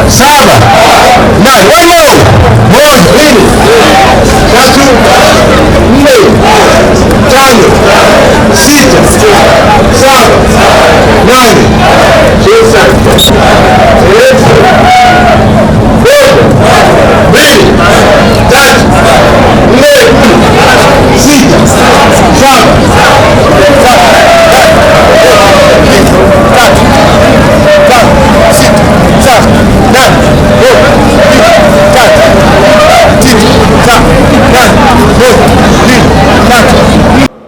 7, 8. Wewe 1, 2, 3, 4, 5, 6, 7, 8,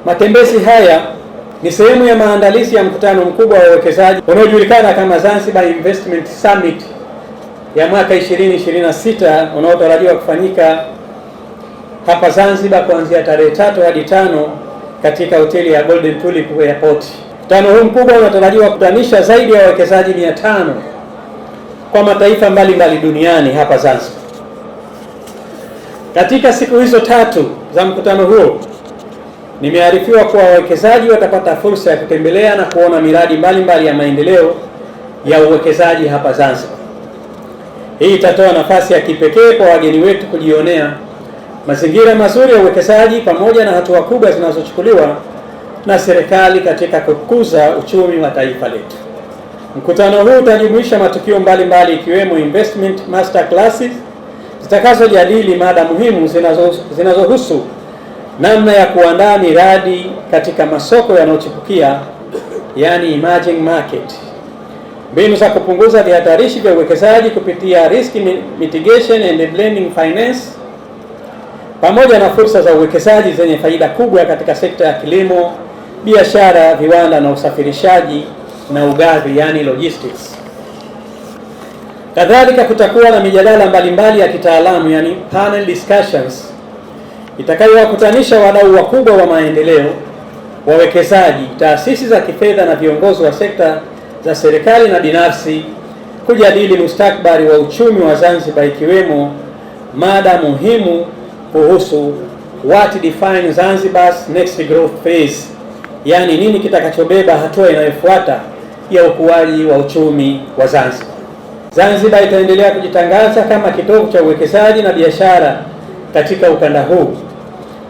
Matembezi haya ni sehemu ya maandalizi ya mkutano mkubwa wa uwekezaji unaojulikana kama Zanzibar Investment Summit ya mwaka 2026 unaotarajiwa kufanyika hapa Zanzibar kuanzia tarehe 3 hadi 5 katika hoteli ya Golden Tulip Airport. Mkutano huu mkubwa unatarajiwa kukutanisha zaidi ya wawekezaji 500 kwa mataifa mbalimbali duniani hapa Zanzibar. Katika siku hizo 3 za mkutano huo, nimearifiwa kuwa wawekezaji watapata fursa ya kutembelea na kuona miradi mbalimbali ya maendeleo ya uwekezaji hapa Zanzibar. Hii itatoa nafasi ya kipekee kwa wageni wetu kujionea mazingira mazuri ya uwekezaji pamoja na hatua kubwa zinazochukuliwa na serikali katika kukuza uchumi wa taifa letu. Mkutano huu utajumuisha matukio mbalimbali ikiwemo investment master classes zitakazojadili mada muhimu zinazohusu namna ya kuandaa miradi katika masoko yanayochipukia, yani emerging market, mbinu za kupunguza vihatarishi vya uwekezaji kupitia risk mitigation and blending finance, pamoja na fursa za uwekezaji zenye faida kubwa katika sekta ya kilimo, biashara, viwanda na usafirishaji na ugavi, yani logistics. Kadhalika kutakuwa na mijadala mbalimbali ya kitaalamu, yani panel discussions, itakayowakutanisha wadau wakubwa wa maendeleo, wawekezaji, taasisi za kifedha na viongozi wa sekta za serikali na binafsi kujadili mustakabali wa uchumi wa Zanzibar, ikiwemo mada muhimu kuhusu what defines Zanzibar's next growth phase, yani nini kitakachobeba hatua inayofuata ya ukuaji wa uchumi wa Zanzibar. Zanzibar itaendelea kujitangaza kama kitovu cha uwekezaji na biashara katika ukanda huu,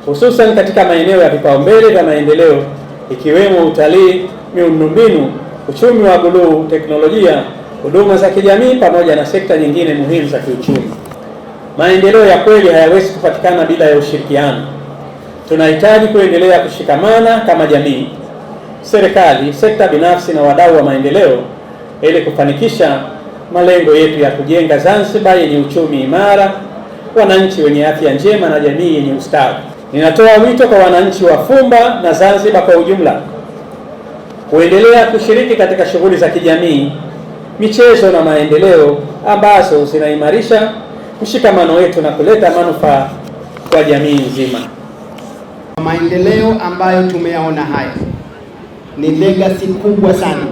hususan katika maeneo ya vipaumbele vya maendeleo ikiwemo utalii, miundombinu, uchumi wa buluu, teknolojia, huduma za kijamii pamoja na sekta nyingine muhimu za kiuchumi. Maendeleo ya kweli hayawezi kupatikana bila ya ushirikiano. Tunahitaji kuendelea kushikamana kama jamii, serikali, sekta binafsi na wadau wa maendeleo ili kufanikisha malengo yetu ya kujenga Zanzibar yenye uchumi imara, wananchi wenye afya njema na jamii yenye ustawi. Ninatoa wito kwa wananchi wa Fumba na Zanzibar kwa ujumla kuendelea kushiriki katika shughuli za kijamii, michezo na maendeleo ambazo zinaimarisha mshikamano wetu na kuleta manufaa kwa jamii nzima. Maendeleo ambayo tumeyaona haya ni legacy kubwa sana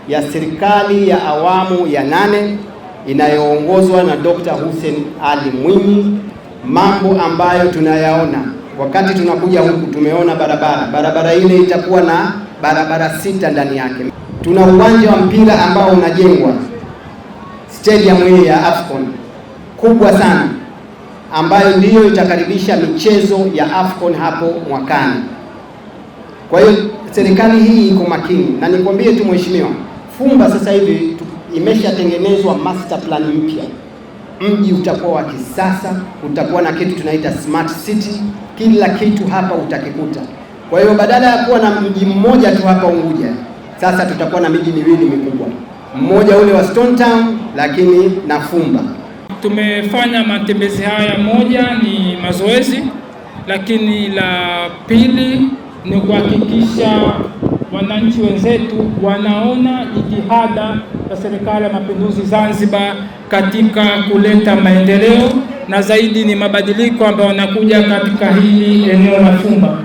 ya serikali ya awamu ya 8 inayoongozwa na Dr. Hussein Ali Mwinyi. Mambo ambayo tunayaona wakati tunakuja huku, tumeona barabara ile itakuwa na barabara 6 ndani yake. Tuna uwanja wa mpira ambao unajengwa, stadium hii ya Afcon kubwa sana ambayo ndiyo itakaribisha michezo ya Afcon hapo mwakani. Kwa hiyo serikali hii iko makini, na nikwambie tu mheshimiwa, Fumba sasa hivi imeshatengenezwa master plan mpya. Mji utakuwa wa kisasa, utakuwa na kitu tunaita smart city, kila kitu hapa utakikuta. Kwa hiyo badala ya kuwa na mji mmoja tu hapa Unguja, sasa tutakuwa na miji miwili mikubwa, mmoja ule wa Stone Town lakini na Fumba. Tumefanya matembezi haya, moja ni mazoezi, lakini la pili ni kuhakikisha wananchi wenzetu wanaona jitihada za Serikali ya Mapinduzi Zanzibar katika kuleta maendeleo, na zaidi ni mabadiliko ambayo yanakuja katika hili eneo la Fumba.